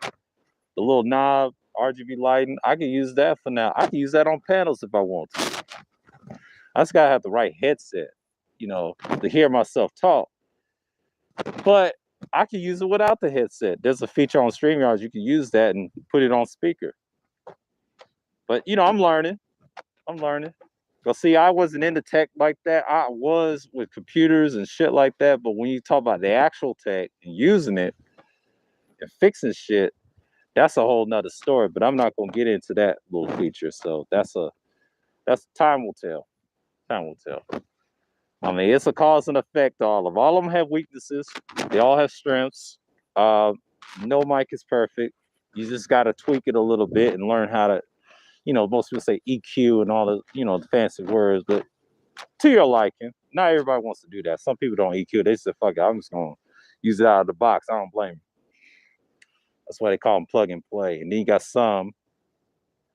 The little knob, RGB lighting, I can use that for now. I can use that on panels if I want to. I just gotta have the right headset, to hear myself talk. But I can use it without the headset. There's a feature on StreamYard, you can use that and put it on speaker. But I'm learning. Well, see, I wasn't into tech like that. I was with computers and shit like that. But when you talk about the actual tech and using it and fixing shit, that's a whole nother story. But I'm not gonna get into that little feature. So that's time will tell. Time will tell. I mean, it's a cause and effect to all of them. All of them have weaknesses. They all have strengths. No mic is perfect. You just gotta tweak it a little bit and learn how to, most people say EQ and all the, the fancy words, but to your liking. Not everybody wants to do that. Some people don't EQ. They say, fuck it, I'm just going to use it out of the box. I don't blame them. That's why they call them plug and play. And then you got some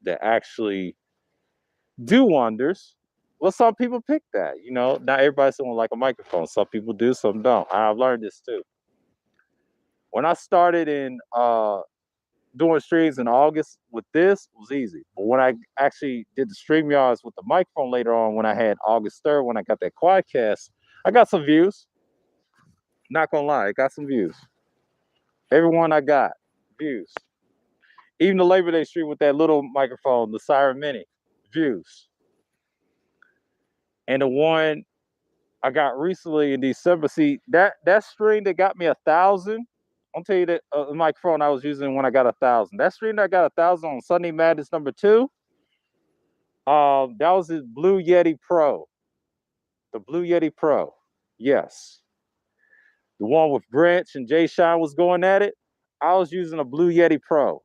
that actually do wonders. Well, some people pick that, Not everybody's someone like a microphone. Some people do, some don't. I've learned this too. When I started in doing streams in August with this, it was easy. But when I actually did the StreamYards with the microphone later on, when I had August 3rd, when I got that Quadcast, I got some views. Not gonna lie, I got some views. Everyone I got, views. Even the Labor Day stream with that little microphone, the Siren Mini, views. And the one I got recently in December, see, that stream that got me 1,000, I'll tell you that the microphone I was using when I got 1,000. That stream that I got 1,000 on Sunday Madness #2, that was the Blue Yeti Pro. The Blue Yeti Pro. Yes. The one with Branch and Jay Shine was going at it. I was using a Blue Yeti Pro.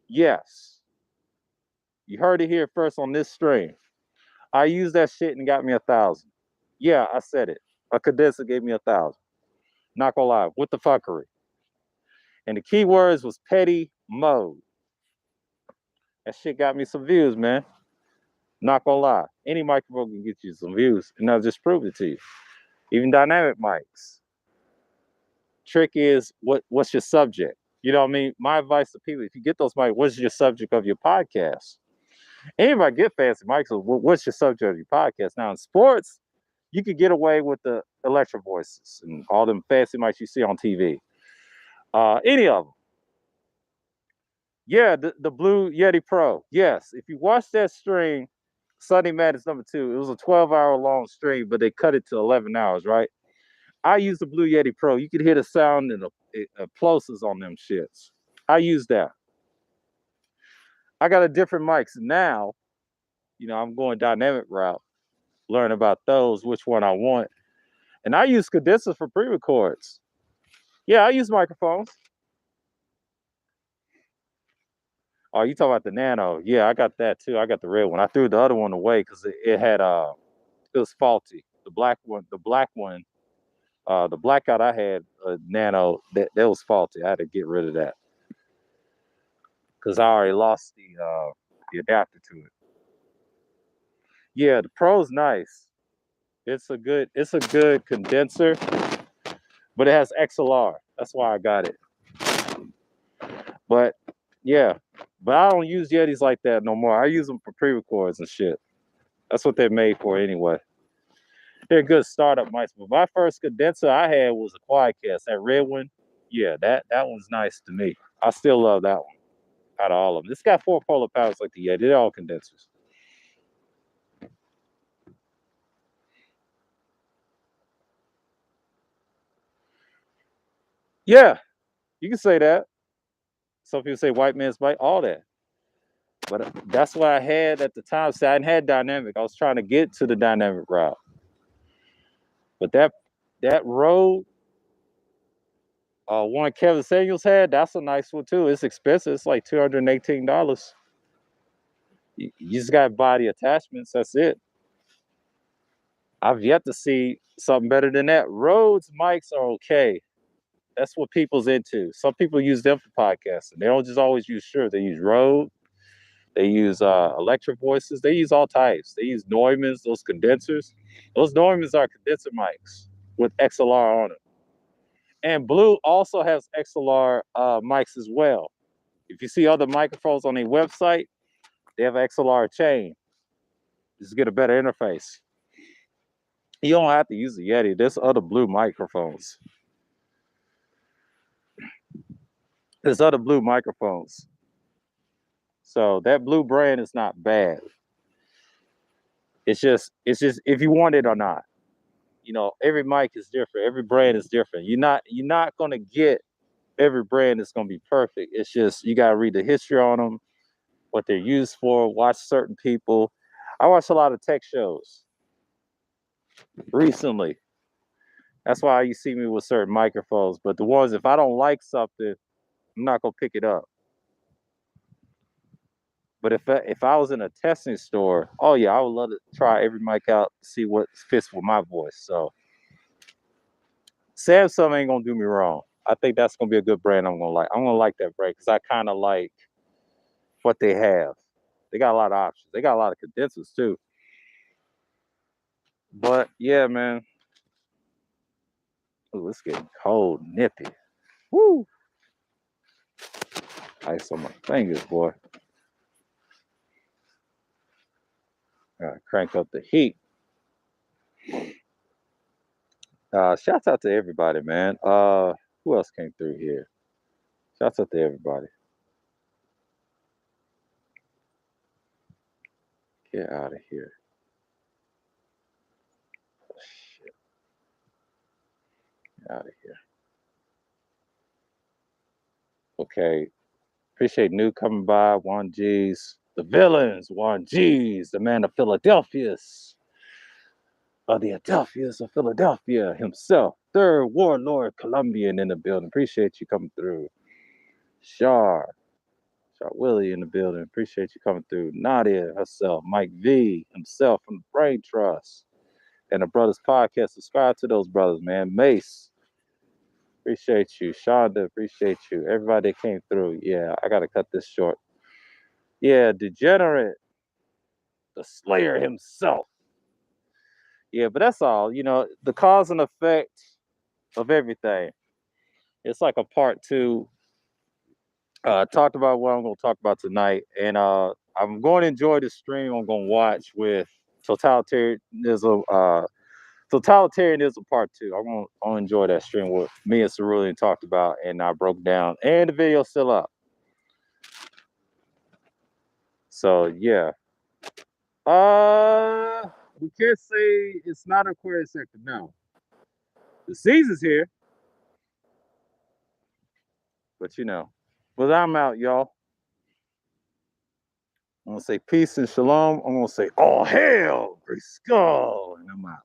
Yes. You heard it here first on this stream. I used that shit and got me 1,000. Yeah, I said it. A condenser gave me 1,000. Not gonna lie, with the fuckery. And the key words was petty mode. That shit got me some views, man. Not gonna lie. Any microphone can get you some views, and I'll just prove it to you. Even dynamic mics. Trick is what's your subject? You know what I mean? My advice to people, if you get those mics, what's your subject of your podcast? Anybody get fancy mics, so what's your subject of your podcast? Now in sports, you could get away with the electro voices and all them fancy mics you see on TV. Any of them. Yeah, the Blue Yeti Pro. Yes, if you watch that stream, Sunday Madness #2, it was a 12-hour long stream, but they cut it to 11 hours, right? I use the Blue Yeti Pro. You could hear the sound and the plosives on them shits. I use that. I got a different mics now. I'm going dynamic route. Learn about those, which one I want. And I use condensers for pre-records. Yeah, I use microphones. Oh, you talking about the Nano? Yeah, I got that too. I got the red one. I threw the other one away because it was faulty. The black one, the blackout I had, Nano, that was faulty. I had to get rid of that because I already lost the adapter to it. Yeah, the Pro's nice. It's a good condenser, but it has XLR. That's why I got it. But yeah, but I don't use Yetis like that no more. I use them for pre-records and shit. That's what they're made for anyway. They're good startup mics. But my first condenser I had was a Quadcast, that red one. Yeah, that one's nice to me. I still love that one out of all of them. It's got 4 polar powers like the Yeti. They're all condensers. Yeah, you can say that. Some people say white man's mic, all that. But that's what I had at the time. See, I hadn't had dynamic. I was trying to get to the dynamic route. But that Rode, one Kevin Samuels had, that's a nice one too. It's expensive. It's like $218. You just got to buy the attachments. That's it. I've yet to see something better than that. Rhodes mics are okay. That's what people's into. Some people use them for podcasting. They don't just always use Shure. They use Rode. They use electric voices. They use all types. They use Neumanns, those condensers. Those Neumanns are condenser mics with XLR on them. And Blue also has XLR mics as well. If you see other microphones on their website, they have XLR chain. Just get a better interface. You don't have to use the Yeti. There's other Blue microphones. There's other Blue microphones. So that Blue brand is not bad. It's just if you want it or not. Every mic is different. Every brand is different. You're not gonna get every brand is gonna be perfect. It's just you gotta read the history on them, what they're used for, watch certain people. I watch a lot of tech shows recently. That's why you see me with certain microphones. But the ones, if I don't like something, I'm not gonna pick it up. But if I was in a testing store, oh yeah, I would love to try every mic out, see what fits with my voice. So Samsung ain't gonna do me wrong. I think that's gonna be a good brand. I'm gonna like that brand because I kind of like what they have. They got a lot of options. They got a lot of condensers too. But yeah, man. Ooh, it's getting cold, nippy. Woo! Ice on my fingers, boy. Gotta crank up the heat. Shouts out to everybody, man. Who else came through here? Shouts out to everybody. Get out of here. Shit. Get out of here. Okay. Appreciate New coming by. Juan G's. The villains. Juan G's. The man of Philadelphia's. The Adelphias of Philadelphia himself. Third Warlord Colombian in the building. Appreciate you coming through. Shar Willie in the building. Appreciate you coming through. Nadia herself. Mike V himself from the Brain Trust. And the Brothers Podcast. Subscribe to those brothers, man. Mace. appreciate you. Shonda, appreciate you. Everybody that came through. Yeah, I gotta cut this short. Yeah, Degenerate, the Slayer himself. Yeah, but that's all. The cause and effect of everything. It's like a part two. Talked about what I'm going to talk about tonight, and I'm going to enjoy the stream. I'm going to watch with totalitarianism. Totalitarianism part two. I'm gonna enjoy that stream with me and Cerulean talked about, and I broke down, and the video's still up. So yeah. We can't say it's not Aquarius sector. No, the season's here, but But I'm out, y'all. I'm gonna say peace and shalom. I'm gonna say all hail, great skull, and I'm out.